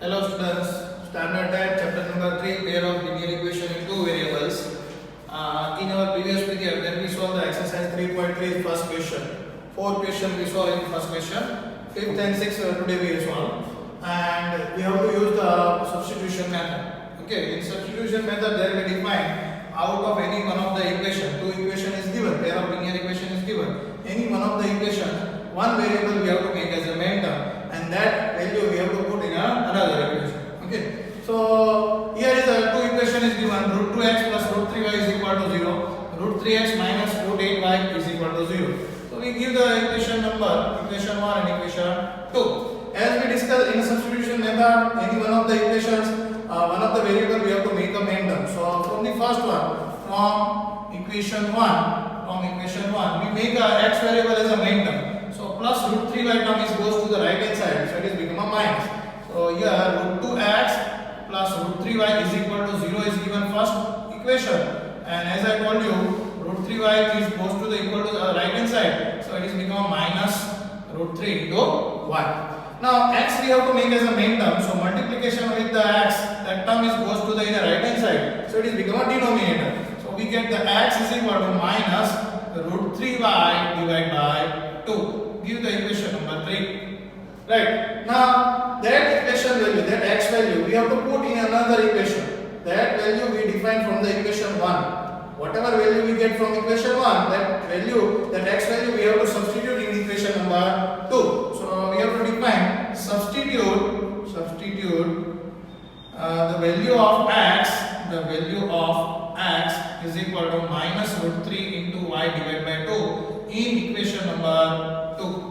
Hello students, standard type chapter number 3, pair of linear equation in two variables. In our previous video, then we saw the exercise 3.3 first question. 4 questions we saw in first question. 5th and 6th today we solve. And we have to use the substitution method. Okay, in substitution method there we define out of any one of the equation. Two equation is given, pair of linear equation is given. Any one of the equation, one variable we have to make as a main term, and that value we have to put in another equation. Okay, so here is a two equation is given, root 2x plus root 3y is equal to 0, root 3x minus root 8y is equal to 0. So we give the equation number, equation 1 and equation 2. As we discussed in substitution method, any one of the equations, one of the variable we have to make a main term. So from the first one, from equation 1, we make a x variable as a main term. So plus root 3y term is goes to the right hand side, so it is become a minus. So here root 2x plus root 3y is equal to 0 is given first equation, and as I told you, root 3y is goes to the equal to the right hand side, so it is become minus root 3 into y. Now x we have to make as a main term, so multiplication with the x, that term is goes to the right hand side, so it is become a denominator. So we get the x is equal to minus root 3y divided by 2. Give the equation number 3. Right. Now that equation value, that x value, we have to put in another equation. That value we define from the equation 1. Whatever value we get from equation 1, that value, that x value, we have to substitute in equation number 2. So we have to define, substitute the value of x is equal to minus root 3 into y divided by 2 in equation number 2.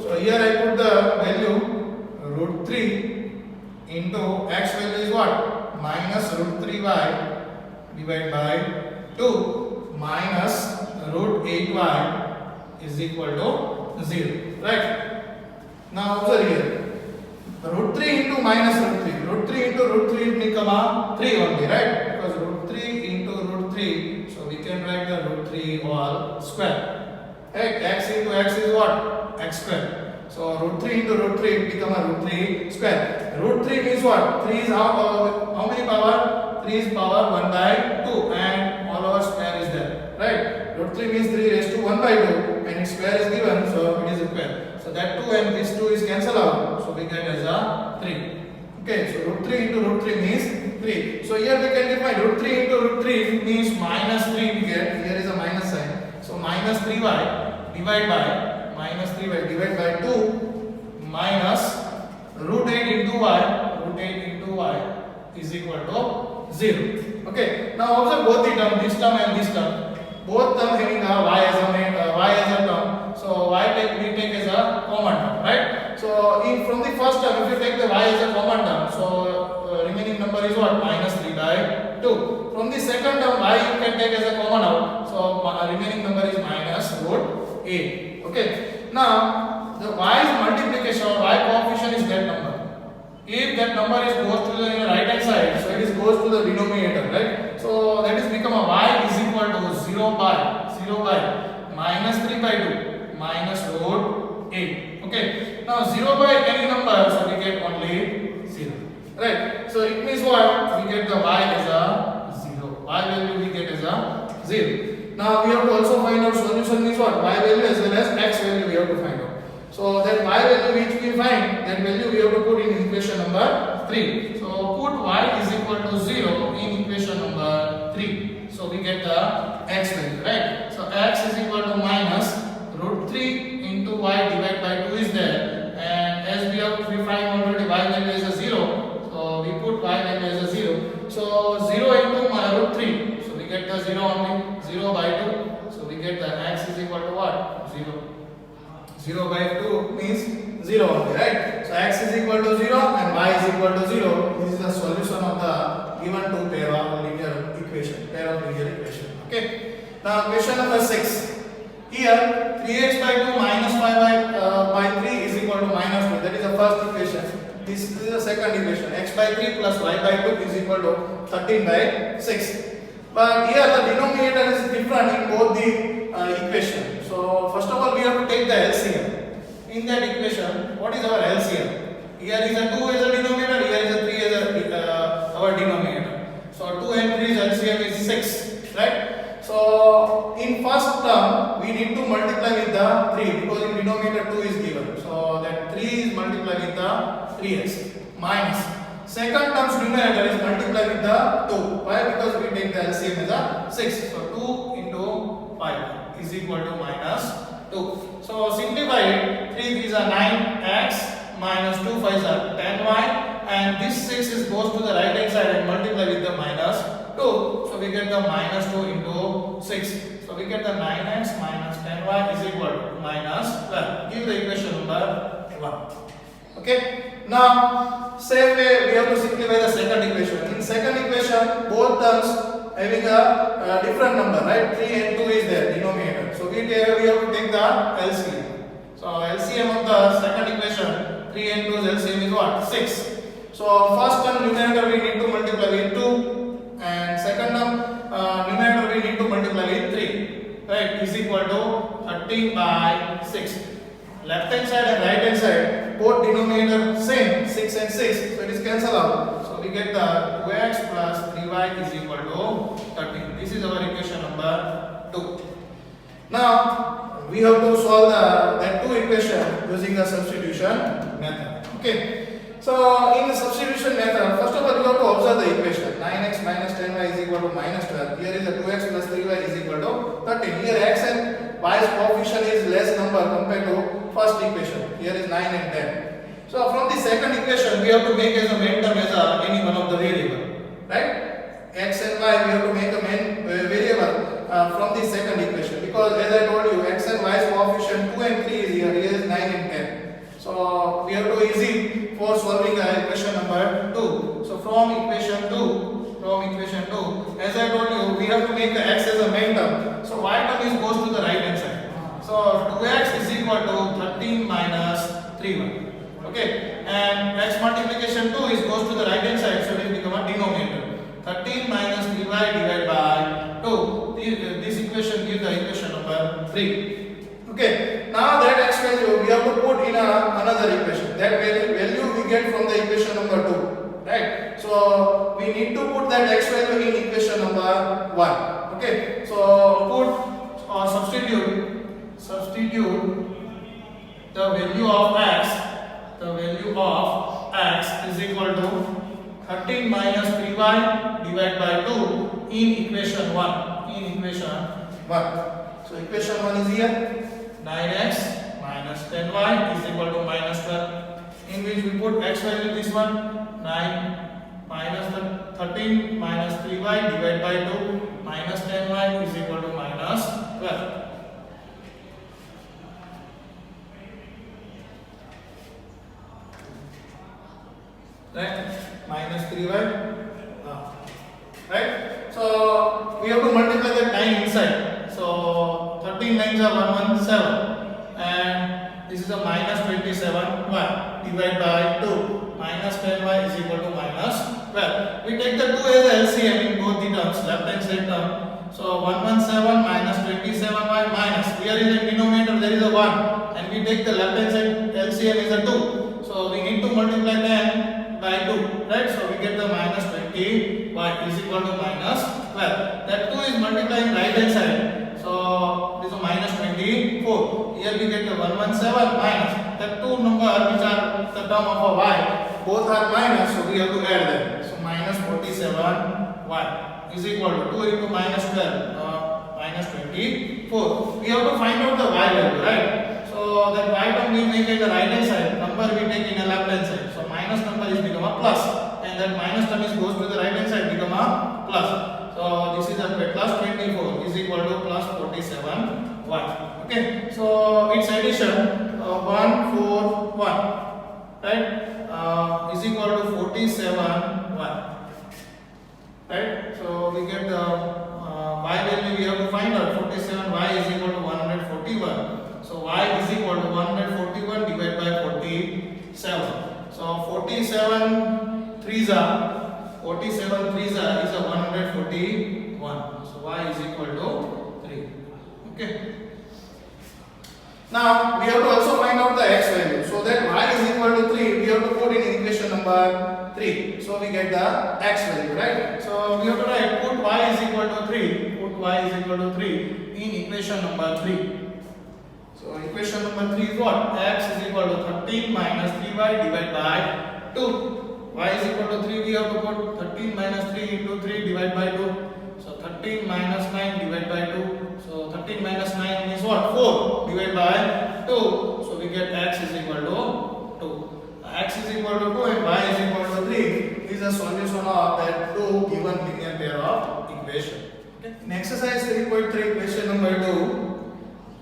So here I put the value root 3 into x value is what? Minus root 3y divided by 2 minus root 8y is equal to 0. Right? Now observe here. Root 3 into minus root 3. Root 3 into root 3 will become 3 only, right? Because root 3 into root 3, so we can write the root 3 whole square. Right? X into x is what? X square. So root 3 into root 3 will become a root 3 square. Root 3 means what? 3 is how many power? 3 is power 1 by 2 and all our square is there. Right? Root 3 means 3 raised to 1 by 2 and its square is given, so it is a square. So that 2 and this 2 is cancelled out, so we get as a 3. Okay, so root 3 into root 3 means 3. So here we can define root 3 into root 3 means minus 3 we get. Here is a minus sign. So minus 3y divided by 2 minus root 8 into y is equal to 0. Okay, now observe both the term, this term and this term. Both term having a y as a term. So we take as a common term, right? So from the first term, if you take the y as a common term, so remaining number is what? Minus 3 by 2. From the second term, y you can take as a common out, so remaining number is minus root 8. Okay. Now the y's multiplication or y coefficient is that number. If that number is goes to the right hand side, so it is goes to the denominator, right? So that is become a y is equal to 0 by minus 3 by 2 minus root 8. Okay. Now 0 by any number, so we get only 0. Right. So it means what? We get the y as a 0. Y value we get as a 0. Now we have to also find out solution means what? Y value as well as x value we have to find out. So that y value which we find, that value we have to put in equation number 3. So put y is equal to 0 in equation number 3. So we get the x value, right? So x is equal to minus root 3 into y divided by 2 is there, and as we find already y value is a 0, so we put y value as a 0. So 0 into root 3, so we get the 0 only, 0 by 2, so we get the x is equal to what? 0. 0 by 2 means 0 only, right? So x is equal to 0 and y is equal to 0. This is the solution of the given two pair of linear equation. Okay. Now question number 6. Here 3x by 2 minus 5y by 3 is equal to minus 2. That is the first equation. This is the second equation. X by 3 plus y by 2 is equal to 13 by 6. But here the denominator is different in both the equation. So first of all we have to take the LCM. In that equation, what is our LCM? Here is a 2 as a denominator, here is a 3 as our denominator. So 2 and 3's LCM is 6, right? So in first term we need to multiply with the 3 because in denominator 2 is given. So that 3 is multiplied with the 3x minus second term's numerator is multiplied with the 2. Why? Because we take the LCM as a 6. So 2 into 5 is equal to minus 2. So simplify it. 3 is a 9x minus 2 5 are 10y, and this 6 is goes to the right hand side and multiply with the minus 2. So we get the minus 2 into 6. So we get the 9x minus 10y is equal to minus 12. Give the equation number 1. Okay. Now same way we have to simplify the second equation. In second equation both terms having a different number, right? 3 and 2 is there denominator. So we have to take the LCM. So LCM of the second equation, 3 and 2's LCM is what? 6. So first term numerator we need to multiply with 2, and second term numerator we need to multiply with 3, right? Is equal to 13 by 6. Left hand side and right hand side both denominator same, 6 and 6, so it is cancel out. So we get the 2x plus 3y is equal to 13. This is our equation number 2. Now we have to solve that two equation using the substitution method. Okay. So in the substitution method, first of all you have to observe the equation. 9x minus 10y is equal to minus 12. Here is a 2x plus 3y is equal to 13. Here x and y's coefficient is less number compared to first equation. Here is 9 and 10. So from the second equation we have to make as a main term as any one of the variable, right? X and y we have to make a main variable from the second equation, because as I told you x and y's coefficient 2 and 3 is here is 9 and 10. So we have to easy for solving the equation number 2. So from equation 2, as I told you we have to make the x as a main term. So y term is goes to the right hand side. So 2x is equal to 13 minus 3y. Okay, and x multiplication 2 is goes to the right hand side, so it will become a denominator. 13 minus 3y divided by 2. This equation gives the equation number 3. Okay, now that x value we have to put in another equation. That value we get from the equation number 2, right? So we need to put that x value in equation number 1. Okay, so put or substitute the value of x. The value of x is equal to 13 minus 3y divided by 2 in equation 1. So equation 1 is here. 9x minus 10y is equal to minus 12, in which we put x value this one, 9 minus 13 minus 3y divided by 2 minus 10y is equal to minus 12. Right? Minus 3y. Right? So we have to multiply that 9 inside. So 13 9s are 117, and this is a minus 27y divided by 2 minus 10y is equal to minus 12. We take the 2 as LCM in both the terms, left hand side term. So 117 minus 27y minus, here is a denominator, there is a 1, and we take the left hand side LCM is a 2. So we need to multiply 10 by 2, right? So we get the minus 20y is equal to minus 12. That 2 is multiplying right hand side. So this is minus 24. Here we get the 117 minus the two number which are the term of a y. Both are minus, so we have to add them. So minus 47y is equal to 2 into minus 12, minus 24. We have to find out the y value, right? So that y term we make in the right hand side, number we take in the left hand side. So minus number is become a plus, and that minus term is goes to the right hand side, become a plus. So this is a plus 24 is equal to plus 47y. Okay, so its addition 1 4 1, right, is equal to 47y. Right, so we get the y value we have to find out. 47y is equal to 141. So y is equal to 141 divided by 47. So 47 threes are is a 141. So y is equal to 3. Okay. Now we have to also find out the x value. So that y is equal to 3, we have to put in number 3. So we get the x value, right? So we have to write put y is equal to 3. Put y is equal to 3 in equation number 3. So equation number 3 is what? X is equal to 13 minus 3y divided by 2. Y is equal to 3. We have to put 13 minus 3 into 3 divided by 2. So 13 minus 9 divided by 2. So 13 minus 9 is what? 4 divided by 2. So we get x is equal to 2. X is equal to 2 and y is equal to 3 is a solution of that two given linear pair of equation. Okay. In exercise 3.3 question number 2,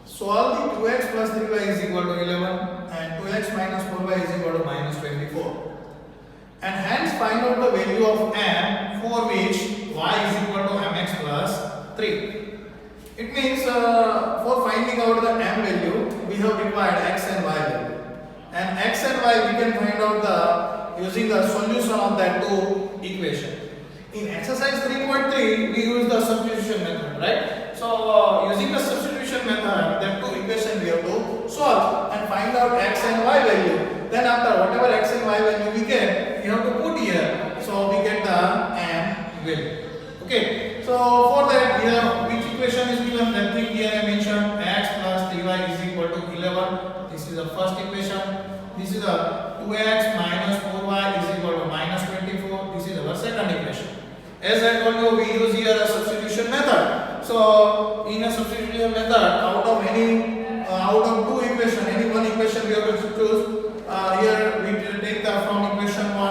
solve the 2x plus 3y is equal to 11 and 2x minus 4y is equal to minus 24. And hence find out the value of m for which y is equal to mx plus 3. It means for finding out the m value, we have required x and y value. And x and y we can find out the using the solution of that two equation. In exercise 3.3, we use the substitution method, right? So using the substitution method, that two equation we have to solve and find out x and y value. Then after whatever x and y value we get, we have to put here. So we get the m value. Okay. So for that, we have which equation is given? That thing here I mentioned, x plus 3y is equal to 11. This is the first equation. This is a 2x minus 4y is equal to minus 24. This is our second equation. As I told you, we use here a substitution method. So in a substitution method, out of two equation, any one equation we have to choose. Here we take the from equation 1.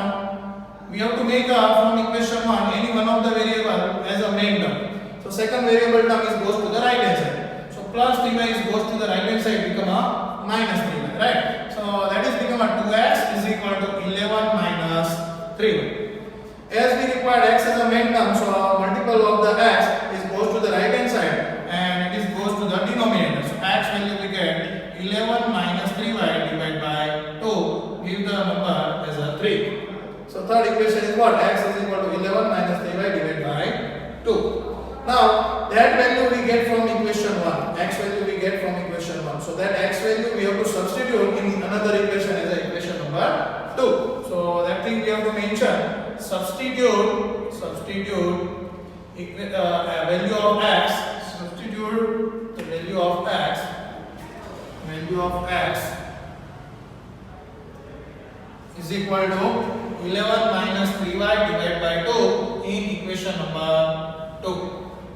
We have to make from equation 1 any one of the variable as a main term. So second variable term is goes to the right hand side. So plus 3y is goes to the right hand side, become a minus 3y, right? So that is become a 2x is equal to 11 minus 3y. As we required x as a main term, so multiple of the x is goes to the right hand side and it is goes to the denominator. So x value we get 11 minus 3y divided by 2, give the number as a 3. So third equation is what? X is equal to 11 minus 3y divided by 2. Now that value we get from equation 1. X value we get from equation 1. So that x value we have to substitute in another equation as a equation number 2. So that thing we have to mention. Substitute value of x. Substitute the value of x. Is equal to 11 minus 3y divided by 2 in equation number 2.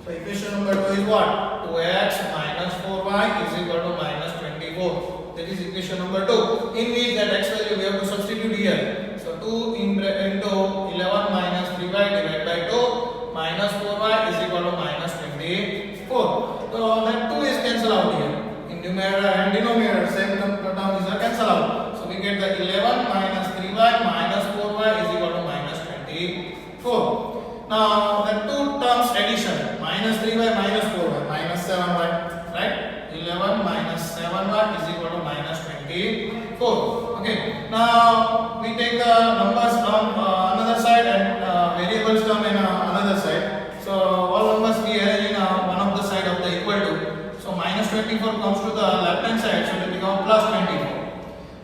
So equation number 2 is what? 2x minus 4y is equal to minus 24. That is equation number 2. In which that x value we have to substitute here. So 2 into 11 minus 3y divided by 2 minus 4y is equal to minus 24. So that 2 is cancelled out here. In numerator and denominator, same term is cancelled out. So we get the 11 minus 3y minus 4y is equal to minus 24. Now the two terms addition, minus 3y minus 4y, minus 7y, right? 11 minus 7y is equal to minus 24. Okay. Now we take the numbers from another side and variables term in another side. So all numbers we arrange in one of the side of the equal to. So minus 24 comes to the left hand side, so it will become plus 24.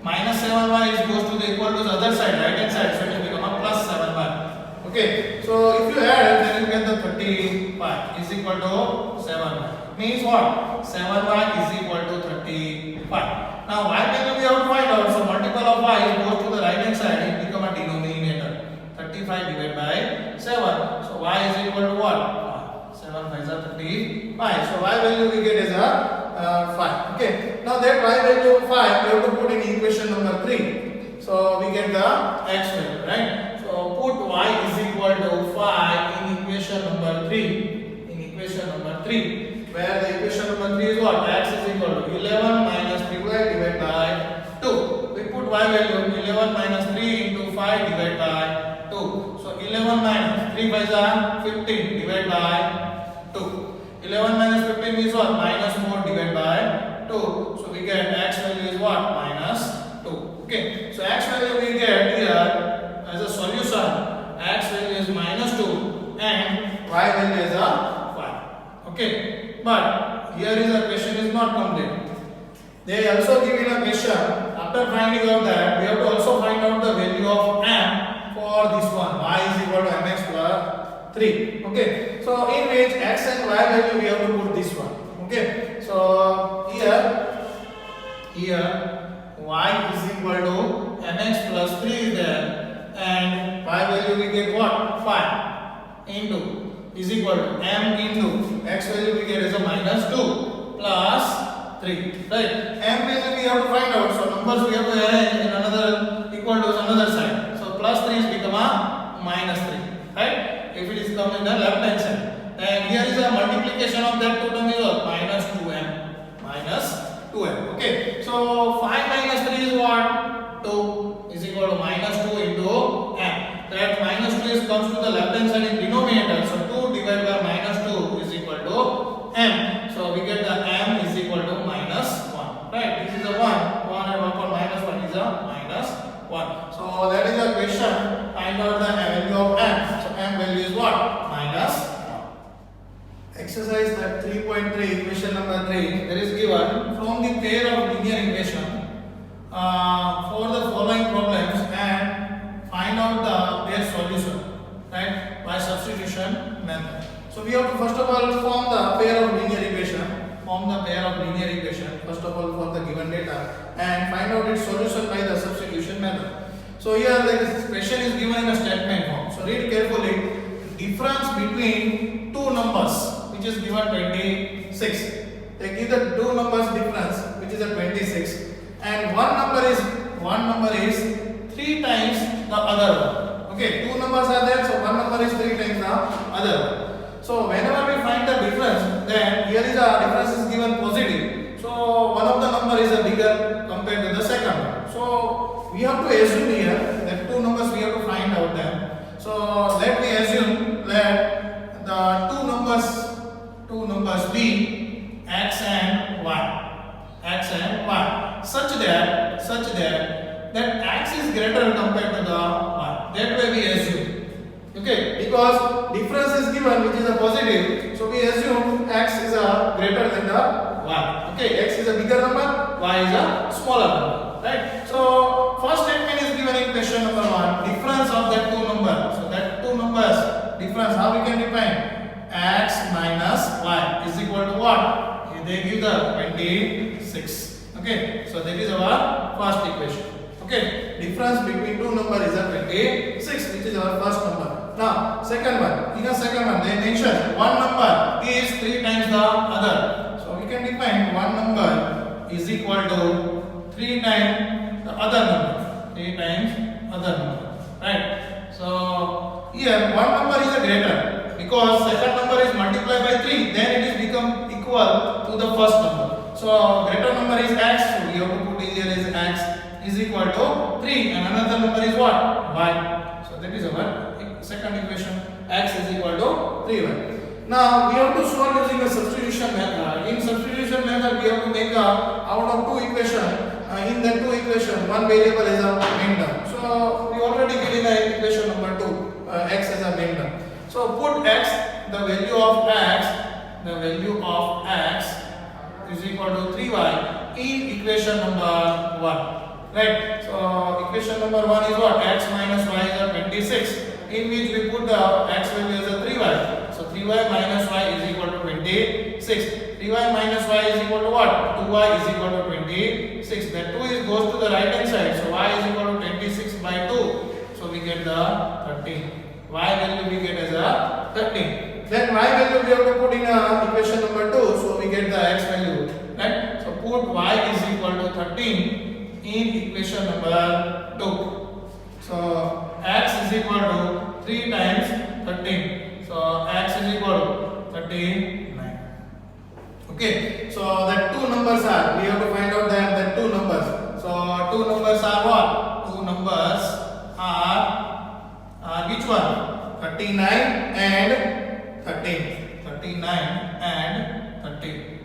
Minus 7y is goes to the equal to the other side, right hand side, so it will become a plus 7y. Okay, so if you add, then you get the 35 is equal to 7y. Means what? 7y is equal to 35. Now y value we have to find out. So multiple of y goes to the right hand side, it become a denominator. 35 divided by 7. So y is equal to what? 7 5 is 35. So y value we get is a 5. Okay. Now that y value 5 we have to put in equation number 3. So we get the x value, right? So put y is equal to 5 in equation number 3. In equation number 3, where the equation number 3 is what? X is equal to 11 minus 3y divided by 2. We put y value 11 minus 3 into 5 divided by 2. So 11 minus 3 by 15 divided by 2. 11 minus 15 is what? Minus 4 divided by 2. So we get x value is what? Minus 2. Okay. So x value we get here as a solution. X value is minus 2 and y value is a 5. Okay. But here is a question is not complete. They also give in a question, after finding out that we have to also find out the value of m x and y value we have to put this one. Okay, so here y is equal to mx plus 3 is there, and y value we get what? 5 into is equal to m into x value we get is a minus 2 plus 3, right? M value we have to find out, so numbers we have to arrange in another equal to another side. So plus 3 is become a minus 3, right? If it is come in the left hand side, and here is a multiplication of that two term is what? Minus 2m. Okay, so 5 minus 3 is what? 2 is equal to minus 2 into m. That minus 2 is comes to the left hand side in denominator, so 2 divided by minus 2 is equal to m. So we get the m is equal to minus 1, right? This is a 1 and 1 for minus 1 is a minus 1. So that is the question. Find out the value of m. So m value is what? Minus 1. Exercise that 3.3, equation number 3, there is given from the pair of linear equation for the following problems and find out their solution, right, by substitution method. So we have to first of all form the pair of linear equation, first of all for the given data, and find out its solution by the substitution method. So here the question is given in a statement form. So read carefully. Difference between two numbers which is given 26. They give the two numbers difference which is a 26, and one number is 3 times the other one. Okay, two numbers are there, so one number is 3 times the other one. So whenever we find the difference, then here is a difference is given positive. So one of the number is a bigger compared to the second one. So we have to assume here that two numbers we have to find out them. So let me assume that the two numbers be x and y, such that x is greater compared to the y. That way we assume. Okay, because difference is given which is a positive, so we assume x is a greater than the y. Okay, x is a bigger number, y is a smaller number, right? So first statement is given in question number 1, difference of that two numbers. So that two numbers difference, how we can define? X minus y is equal to what? They give the 26. Okay, so that is our first equation. Okay, difference between two numbers is a 26, which is our first number. Now second one, in the second one they mention one number is 3 times the other. So we can define one number is equal to 3 times the other number, right? So here one number is a greater, because second number is multiplied by 3, then it is become equal to the first number. So greater number is x, so we have to put here is x is equal to 3, and another number is what? Y. So that is our second equation, x is equal to 3y. Now we have to solve using a substitution method. In substitution method we have to make out of two equations. In the two equations, one variable is a main term. So we already given the equation number 2, x as a main term. So put x, the value of x is equal to 3y in equation number 1, right? So equation number 1 is what? X minus y is a 26, in which we put the x value as a 3y. So 3y minus y is equal to 26. 3y minus y is equal to what? 2y is equal to 26. That 2 goes to the right hand side. So y is equal to 26 by 2. So we get the 13. Y value we get as a 13. Then y value we have to put in equation number 2. So we get the x value. Right? So put y is equal to 13 in equation number 2. So x is equal to 3 times 13. So x is equal to 39. Okay, so that two numbers are, we have to find out that two numbers. So two numbers are what? Two numbers are which one? 39 and 13. 39 and 13.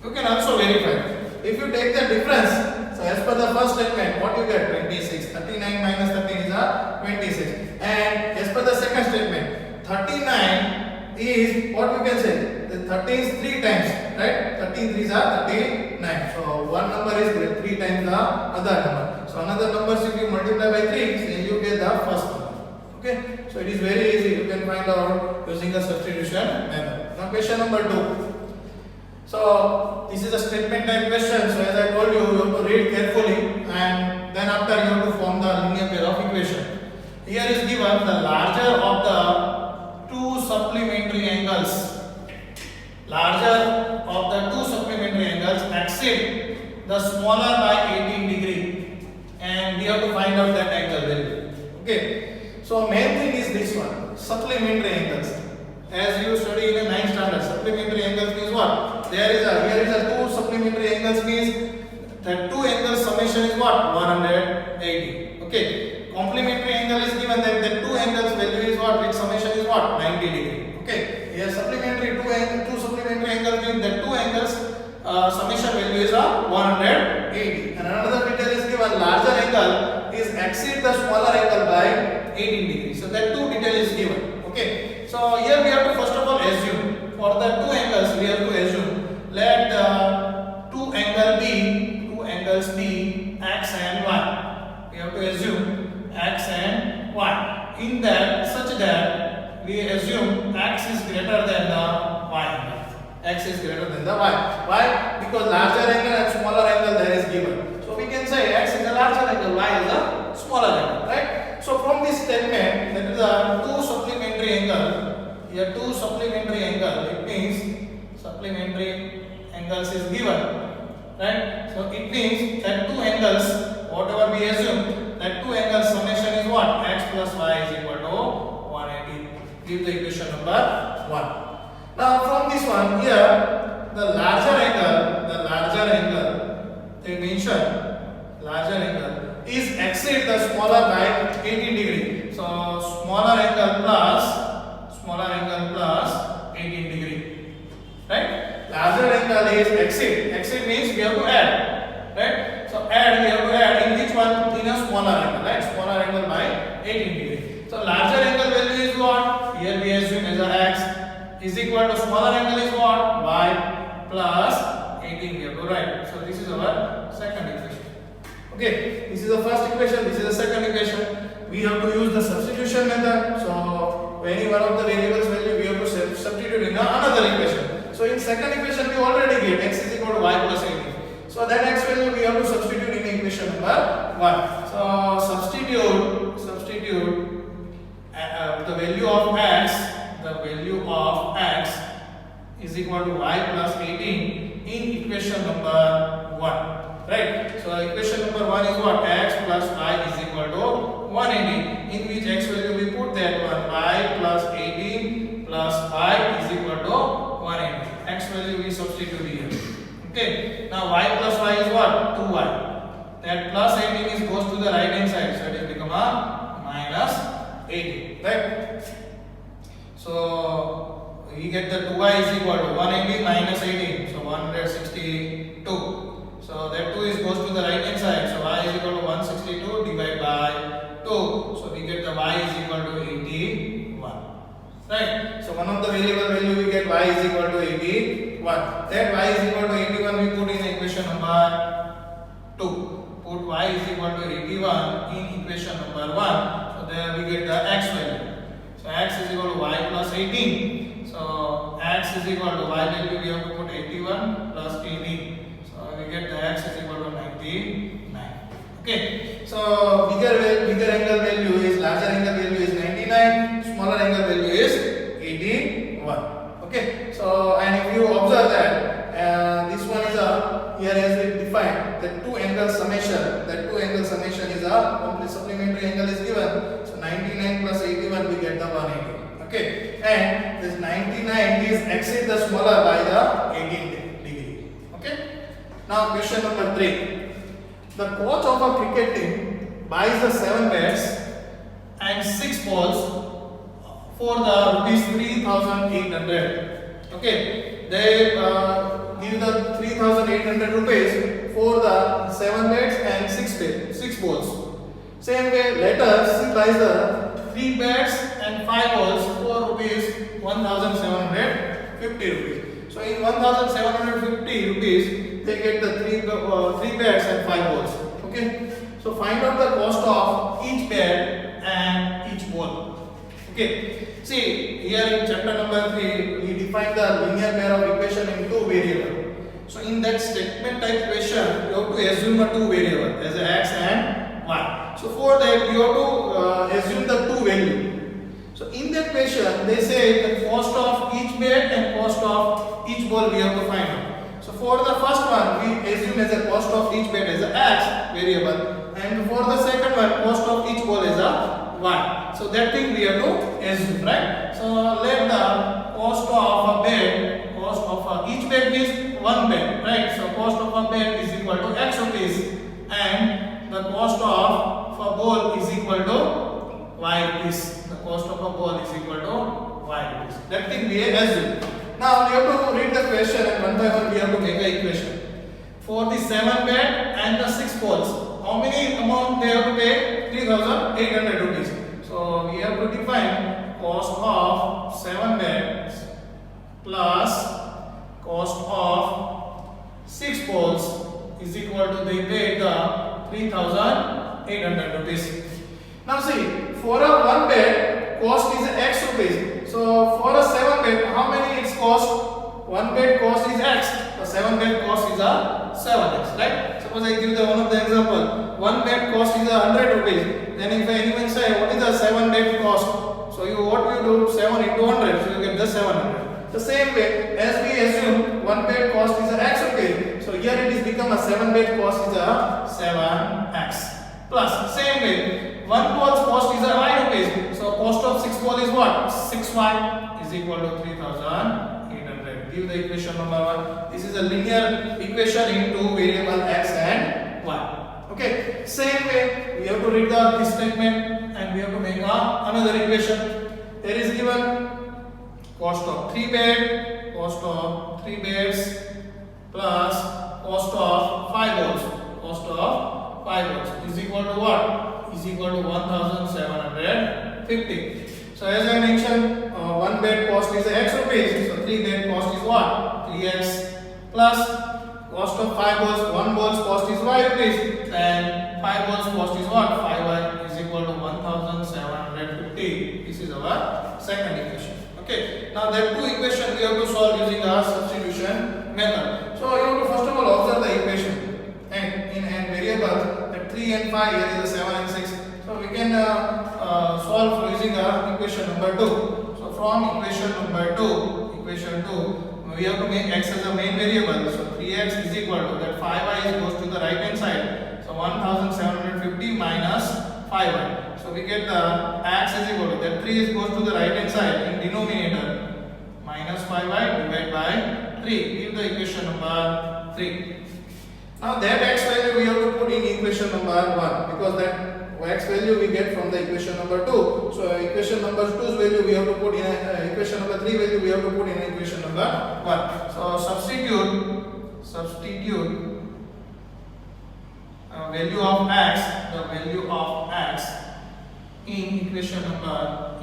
You can also verify. If you take the difference, so as per the first statement, what you get? 26. 39 minus 13 is a 26. And as per the second statement, 39 is what you can say? The 13 is 3 times, right? 13 3s are 39. So one number is 3 times the other number. So another numbers if you multiply by 3, so you get the first number. Okay? So it is very easy. You can find out using the substitution method. question number 2. So this is a statement type question. So as I told you, you have to read carefully and then after you have to form the linear pair of equation. Here is given the larger of the two supplementary angles. Larger of the two supplementary angles exceed the smaller by 18 degree, and we have to find out that angle value. Okay. So main thing is this one, supplementary angles. As you study in a 9th standard, supplementary angles means what? Here is a two supplementary angles means that two angles summation is what? 180. Okay. Complementary angle is given that the two angles value is what? Which summation is what? 90 degree. Okay. Here supplementary two supplementary angles means that two angles summation value is 180. And another detail is given, larger angle is exceed the smaller angle by 18 degrees. So that two detail is given. Okay. So here we have to first of all assume for the two angles we have to assume let two angles be x and y. We have to assume x and y. In that such that we assume x is greater than the y angle. X is greater than the y. Why? Because larger angle and smaller angle there is given. So we can say x is a larger angle, y is a smaller angle, right? So from this statement, that is a two supplementary angle. Here two supplementary angle. It means supplementary angles is given, right? So it means that two angles, whatever we assume, that two angles summation is what? X plus y is equal to 180. Give the equation number 1. Now from this one here, the larger angle they mention larger angle is exceed the smaller by 18 degree. So smaller angle plus 18 degree, right? Larger angle is exceed. Exceed means we have to add, right? So add, we have to add in which one? In a smaller angle, right? Smaller angle by 18 degree. So larger angle value is what? Here we assume as a x is equal to smaller angle is what? Y plus 18 we have to write. So this is our second equation. Okay, this is the first equation, this is the second equation. We have to use the substitution method. So any one of the variables value we have to substitute in another equation. So in second equation we already get x is equal to y plus 18. So that x value we have to substitute in equation number 1. So substitute the value of x is equal to y plus 18 in equation number 1, right? So equation number 1 is what? X plus y is equal to 180, in which x value we put that one, y plus 18 plus y is equal to 180. X value we substitute here. Okay, now y plus y is what? 2y. That plus 18 is goes to the right hand side, so it will become a minus 18, right? So we get the 2y is equal to 180 minus 18, so 162. So that 2 is goes to the right hand side, so y is equal to 162 divided by 2. So we get the y is equal to 81, right? So one of the variable value we get y is equal to 81. That y is equal to 81 we put in equation number 2. Put y is equal to 81 in equation number 1. So there we get the x value. So x is equal to y plus 18. So x is equal to y value we have to put 81 plus 18. So we get the x is equal to 99. Okay. So bigger angle value is, larger angle value is 99. Smaller angle value is 81. Okay. So and if you observe that this one is a, here as we defined that two angle summation. That two angle summation is a complete supplementary angle is given. So 99 plus 81 we get the 180. Okay, and this 99 is exceed the smaller by the 18 degree. Okay. Now question number 3. The coach of a cricket team buys the 7 bats and 6 balls for the rupees 3,800. Okay, they give the 3,800 rupees for the 7 bats and 6 balls. Same way, later she buys the 3 bats and 5 balls for rupees 1,750 rupees. So in 1,750 rupees, they get the 3 bats and 5 balls. Okay. So find out the cost of each bat and each ball. Okay. See here in chapter number 3, we define the linear pair of equation in two variable. So in that statement type question, you have to assume a two variable as a x and y. So for that, you have to assume the two value. So in that question, they say the cost of each bed and cost of each ball we have to find out. So for the first one, we assume as a cost of each bed as a x variable, and for the second one, cost of each ball as a y. So that thing we have to assume, right? So let the cost of a bed, cost of each bed is one bed, right? So cost of a bed is equal to x rupees, and the cost of a ball is equal to y rupees. The cost of a ball is equal to y rupees. That thing we assume. Now we have to read the question, and one by one we have to make an equation. For the 7 bed and the 6 balls, how many amount they have to pay? 3,800 rupees. So we have to define cost of 7 beds plus cost of 6 balls is equal to they paid the 3,800 rupees. Now see, for a 1 bed cost is x rupees. So for a 7 bed, how many its cost? 1 bed cost is x. The 7 bed cost is a 7x, right? Suppose I give the one of the example. 1 bed cost is 100 rupees. Then if anyone say what is the 7 bed cost? So you what you do 7 into 100, so you get the 700. The same way as we assume 1 bed cost is x rupees. So here it is become a 7 bed cost is a 7x. Plus same way 1 ball's cost is a y rupees. So cost of 6 ball is what? 6y is equal to 3,800. Give the equation number 1. This is a linear equation in two variable x and y. Okay. Same way we have to read this statement and we have to make another equation. There is given cost of 3 bed, cost of 3 beds plus cost of 5 balls. Cost of 5 balls is equal to what? Is equal to 1,750. So as I mentioned, 1 bed cost is x rupees. So 3 bed cost is what? 3x plus cost of 5 balls. 1 ball's cost is y rupees, and 5 balls cost is what? 5y is equal to 1,750. This is our second equation. Okay. Now that two equation we have to solve using our substitution method. So you have to first of all observe the equation, and in variables at 3 and 5 here is a 7 and 6. So we can solve using our equation number 2. So from equation number 2, we have to make x as a main variable. So 3x is equal to that 5y goes to the right hand side. So 1,750 minus 5y. So we get the x is equal to that 3 goes to the right hand side in denominator minus 5y divided by 3. Give the equation number 3. Now that x value we have to put in equation number 1, because that x value we get from the equation number 2. So equation number 2's value we have to put in equation number 3 value we have to put in equation number 1. So substitute value of x, the value of x in equation number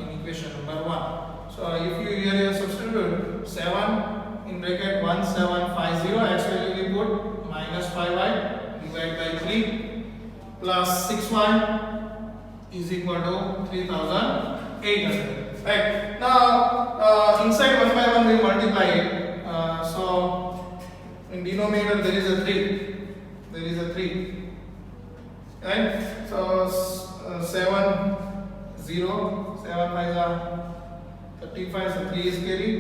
1. So if you here substitute 7 in bracket 1750, x value we put minus 5y divided by 3 plus 6y is equal to 3,800. Right. Now inside 1 by 1 we multiply it. So in denominator there is a 3. Right. So 7 0 7 5 35. So 3 is carry.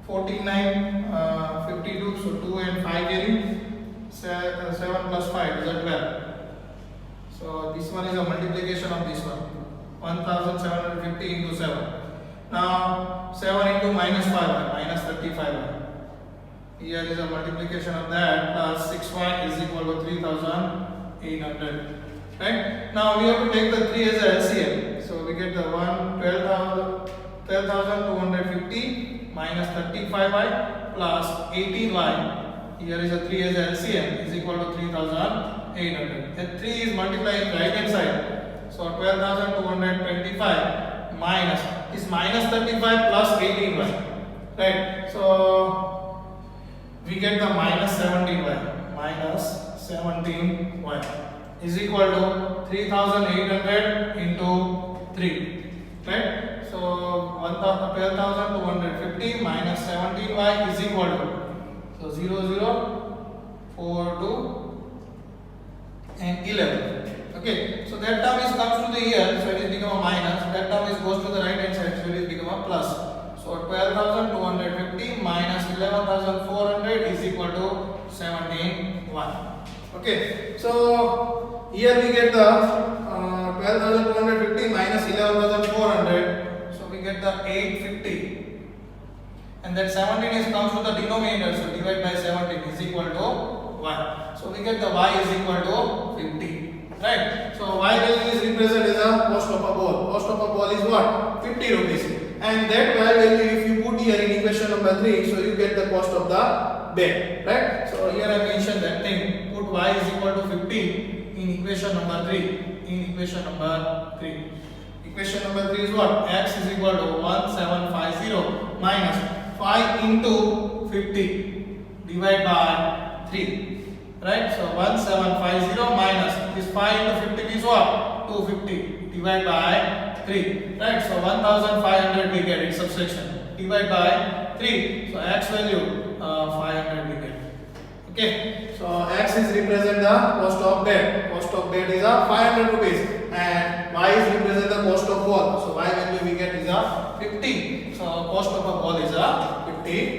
49 52. So 2 and 5 carry. 7 plus 5 is a 12. So this one is a multiplication of this one. 1,750 into 7. Now 7 into minus 5y, minus 35y. Here is a multiplication of that, plus 6y is equal to 3,800. Right? Now we have to take the 3 as a LCM. So we get the 12,250 minus 35y plus 18y. Here is a 3 as a LCM is equal to 3,800. That 3 is multiplied right hand side. So 12,225 minus is minus 35 plus 18y. Right? So we get the minus 17y. Minus 17y is equal to 3,800 into 3. Right? So 12,250 250 minus 17y is equal to, so 0, 0, 4, 2 and 11. Okay, so that term is comes to the here, so it is become a minus. That term is goes to the right hand side, so it is become a plus. So 12,250 minus 11,400 is equal to 17,1. Okay, so here we get the 12,250 minus 11,400, so we get the 850, and that 17 is comes to the denominator, so divide by 17 is equal to 1. So we get the y is equal to 50, right? So y value is represented as a cost of a ball. Cost of a ball is what? 50 rupees. And that y value, if you put here in equation number 3, so you get the cost of the bed, right? So here I mentioned that thing. Put y is equal to 50 in equation number 3. In equation number 3. Equation number 3 is what? X is equal to 1750 minus 5 into 50 divided by 3. Right? So 1750 minus this 5 into 50 is what? 250 divided by 3. Right? So 1500 we get in subtraction. Divide by 3. So x value 500 we get. Okay. So x is represent the cost of bed. Cost of bed is a 500 rupees, and y is represent the cost of ball. So y value we get is a 50. So cost of a ball is a 50